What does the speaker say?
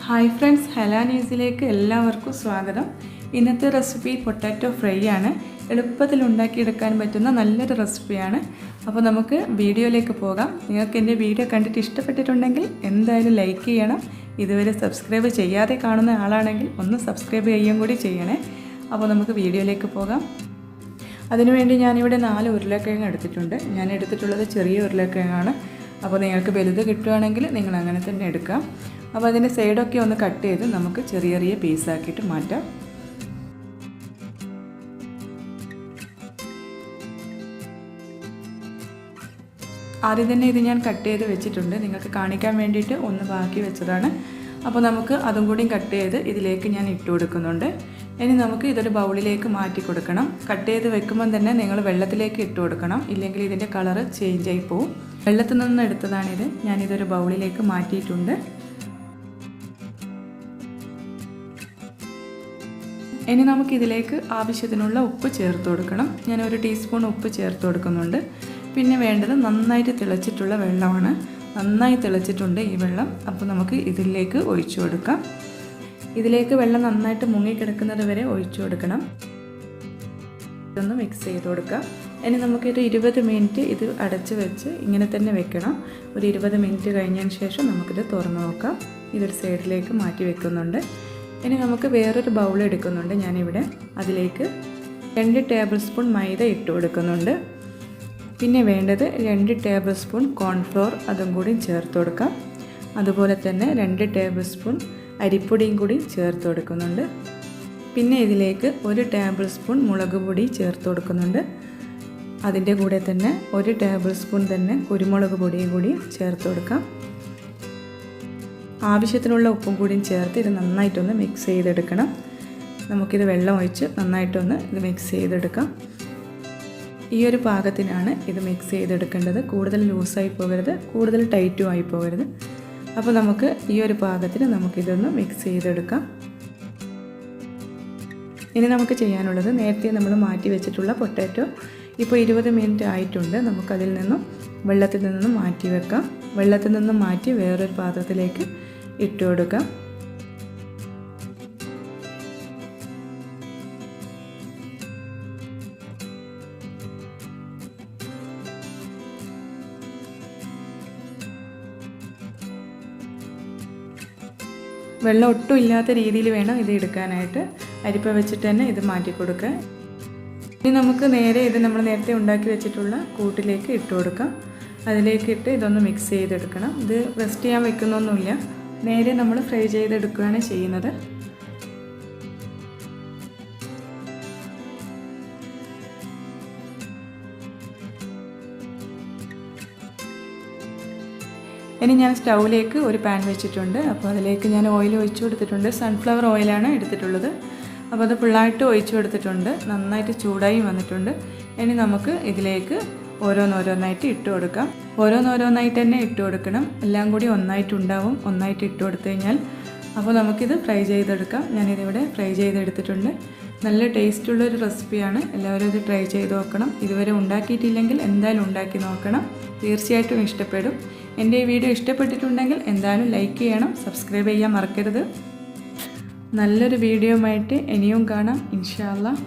Hi friends, Hala നീസിലേക്ക് എല്ലാവർക്കും സ്വാഗതം. ഇന്നത്തെ റെസിപ്പി പൊട്ടാറ്റോ ഫ്രൈ ആണ്. എളുപ്പത്തിൽ ഉണ്ടാക്കിയെടുക്കാൻ പറ്റുന്ന നല്ലൊരു റെസിപ്പിയാണ്. അപ്പോൾ നമുക്ക് വീഡിയോയിലേക്ക് പോകാം. നിങ്ങൾക്ക് എൻ്റെ വീഡിയോ കണ്ടിട്ട് ഇഷ്ടപ്പെട്ടിട്ടുണ്ടെങ്കിൽ എന്തായാലും ലൈക്ക് ചെയ്യണം. ഇതുവരെ സബ്സ്ക്രൈബ് ചെയ്യാതെ കാണുന്ന ആളാണെങ്കിൽ ഒന്ന് സബ്സ്ക്രൈബ് ചെയ്യുകയും കൂടി ചെയ്യണേ. അപ്പോൾ നമുക്ക് വീഡിയോയിലേക്ക് പോകാം. അതിനുവേണ്ടി ഞാനിവിടെ 4 ഉരുളക്കിഴങ്ങ് എടുത്തിട്ടുണ്ട്. ഞാൻ എടുത്തിട്ടുള്ളത് ചെറിയ ഉരുളക്കിഴങ്ങാണ്. അപ്പോൾ നിങ്ങൾക്ക് വലുത് കിട്ടുകയാണെങ്കിൽ നിങ്ങൾ അങ്ങനെ തന്നെ എടുക്കാം. അപ്പോൾ അതിൻ്റെ സൈഡൊക്കെ ഒന്ന് കട്ട് ചെയ്ത് നമുക്ക് ചെറിയ ചെറിയ പീസാക്കിയിട്ട് മാറ്റാം. ആദ്യം തന്നെ ഇത് ഞാൻ കട്ട് ചെയ്ത് വെച്ചിട്ടുണ്ട്. നിങ്ങൾക്ക് കാണിക്കാൻ വേണ്ടിയിട്ട് ഒന്ന് ബാക്കി വെച്ചതാണ്. അപ്പോൾ നമുക്ക് അതും കൂടി കട്ട് ചെയ്ത് ഇതിലേക്ക് ഞാൻ ഇട്ട് കൊടുക്കുന്നുണ്ട്. ഇനി നമുക്ക് ഇതൊരു ബൗളിലേക്ക് മാറ്റി കൊടുക്കണം. കട്ട് ചെയ്ത് വെക്കുമ്പം തന്നെ നിങ്ങൾ വെള്ളത്തിലേക്ക് ഇട്ട് കൊടുക്കണം, ഇല്ലെങ്കിൽ ഇതിൻ്റെ കളറ് ചേഞ്ച് ആയി പോവും. വെള്ളത്തിൽ നിന്ന് എടുത്തതാണിത്. ഞാനിതൊരു ബൗളിലേക്ക് മാറ്റിയിട്ടുണ്ട്. ഇനി നമുക്കിതിലേക്ക് ആവശ്യത്തിനുള്ള ഉപ്പ് ചേർത്ത് കൊടുക്കണം. ഞാൻ 1 ടീസ്പൂൺ ഉപ്പ് ചേർത്ത് കൊടുക്കുന്നുണ്ട്. പിന്നെ വേണ്ടത് നന്നായിട്ട് തിളച്ചിട്ടുള്ള വെള്ളമാണ്. നന്നായി തിളച്ചിട്ടുണ്ട് ഈ വെള്ളം. അപ്പോൾ നമുക്ക് ഇതിലേക്ക് ഒഴിച്ചു കൊടുക്കാം. ഇതിലേക്ക് വെള്ളം നന്നായിട്ട് മുങ്ങിക്കിടക്കുന്നത് വരെ ഒഴിച്ചു കൊടുക്കണം. ഇതൊന്ന് മിക്സ് ചെയ്ത് കൊടുക്കാം. ഇനി നമുക്കൊരു 20 മിനിറ്റ് ഇത് അടച്ച് വെച്ച് ഇങ്ങനെ തന്നെ വെക്കണം. ഒരു 20 മിനിറ്റ് കഴിഞ്ഞതിന് ശേഷം നമുക്കിത് തുറന്ന് നോക്കാം. ഇതൊരു സൈഡിലേക്ക് മാറ്റി വെക്കുന്നുണ്ട്. ഇനി നമുക്ക് വേറൊരു ബൗൾ എടുക്കുന്നുണ്ട് ഞാനിവിടെ. അതിലേക്ക് 2 ടേബിൾ സ്പൂൺ മൈദ ഇട്ട് കൊടുക്കുന്നുണ്ട്. പിന്നെ വേണ്ടത് 2 ടേബിൾ സ്പൂൺ കോൺഫ്ലോർ, അതും കൂടി ചേർത്ത് കൊടുക്കാം. അതുപോലെ തന്നെ 2 ടേബിൾ സ്പൂൺ അരിപ്പൊടിയും കൂടി ചേർത്ത് കൊടുക്കുന്നുണ്ട്. പിന്നെ ഇതിലേക്ക് 1 ടേബിൾ സ്പൂൺ മുളക് പൊടി ചേർത്ത് കൊടുക്കുന്നുണ്ട്. അതിൻ്റെ കൂടെ തന്നെ 1 ടേബിൾ സ്പൂൺ തന്നെ കുരുമുളക് പൊടിയും കൂടി ചേർത്ത് കൊടുക്കാം. ആവശ്യത്തിനുള്ള ഉപ്പും കൂടിയും ചേർത്ത് ഇത് നന്നായിട്ടൊന്ന് മിക്സ് ചെയ്തെടുക്കണം. നമുക്കിത് വെള്ളം ഒഴിച്ച് നന്നായിട്ടൊന്ന് ഇത് മിക്സ് ചെയ്തെടുക്കാം. ഈ ഒരു പാകത്തിനാണ് ഇത് മിക്സ് ചെയ്തെടുക്കേണ്ടത്. കൂടുതൽ ലൂസായി പോകരുത്, കൂടുതൽ ടൈറ്റും ആയി പോകരുത്. അപ്പോൾ നമുക്ക് ഈ ഒരു പാകത്തിന് നമുക്കിതൊന്ന് മിക്സ് ചെയ്തെടുക്കാം. ഇനി നമുക്ക് ചെയ്യാനുള്ളത്, നേരത്തെ നമ്മൾ മാറ്റി വെച്ചിട്ടുള്ള പൊട്ടാറ്റോ ഇപ്പോൾ 20 മിനിറ്റ് ആയിട്ടുണ്ട്. നമുക്കതിൽ നിന്നും വെള്ളത്തിൽ നിന്നും മാറ്റി വെക്കാം. വെള്ളത്തിൽ നിന്നും മാറ്റി വേറൊരു പാത്രത്തിലേക്ക് ഇട്ട് കൊടുക്കാം. വെള്ളം ഒട്ടും ഇല്ലാത്ത രീതിയിൽ വേണം ഇത് എടുക്കാനായിട്ട്. അരിപ്പ വെച്ചിട്ട് തന്നെ ഇത് മാറ്റി കൊടുക്കുക. ഇനി നമുക്ക് നേരെ ഇത് നമ്മൾ നേരത്തെ ഉണ്ടാക്കി വെച്ചിട്ടുള്ള കൂട്ടിലേക്ക് ഇട്ട് കൊടുക്കാം. അതിലേക്ക് ഇട്ട് ഇതൊന്ന് മിക്സ് ചെയ്തെടുക്കണം. ഇത് റെസ്റ്റ് ചെയ്യാൻ വെക്കുന്നൊന്നുമില്ല, നേരെ നമ്മൾ ഫ്രൈ ചെയ്തെടുക്കുകയാണ് ചെയ്യുന്നത്. ഇനി ഞാൻ സ്റ്റൗവിലേക്ക് ഒരു പാൻ വെച്ചിട്ടുണ്ട്. അപ്പോൾ അതിലേക്ക് ഞാൻ ഓയിൽ ഒഴിച്ചു കൊടുത്തിട്ടുണ്ട്. സൺഫ്ലവർ ഓയിലാണ് എടുത്തിട്ടുള്ളത്. അപ്പോൾ അത് ഫുള്ളായിട്ട് ഒഴിച്ചു കൊടുത്തിട്ടുണ്ട്. നന്നായിട്ട് ചൂടായി വന്നിട്ടുണ്ട്. ഇനി നമുക്ക് ഇതിലേക്ക് ഓരോന്നോരോന്നായിട്ട് ഇട്ട് കൊടുക്കാം. ഓരോന്നോരോന്നായിട്ട് തന്നെ ഇട്ട് കൊടുക്കണം. എല്ലാം കൂടി ഒന്നായിട്ടുണ്ടാവും. ഒന്നായിട്ട് ഇട്ട് കൊടുത്തു കഴിഞ്ഞാൽ അപ്പോൾ നമുക്കിത് ഫ്രൈ ചെയ്തെടുക്കാം. ഞാനിതിവിടെ ഫ്രൈ ചെയ്തെടുത്തിട്ടുണ്ട്. നല്ല ടേസ്റ്റുള്ളൊരു റെസിപ്പിയാണ്. എല്ലാവരും ഇത് ട്രൈ ചെയ്ത് നോക്കണം. ഇതുവരെ ഉണ്ടാക്കിയിട്ടില്ലെങ്കിൽ എന്തായാലും ഉണ്ടാക്കി നോക്കണം. തീർച്ചയായിട്ടും ഇഷ്ടപ്പെടും. എൻ്റെ ഈ വീഡിയോ ഇഷ്ടപ്പെട്ടിട്ടുണ്ടെങ്കിൽ എന്തായാലും ലൈക്ക് ചെയ്യണം, സബ്സ്ക്രൈബ് ചെയ്യാൻ മറക്കരുത്. നല്ലൊരു വീഡിയോയുമായിട്ട് ഇനിയും കാണാം ഇൻഷാ അല്ലാഹ്.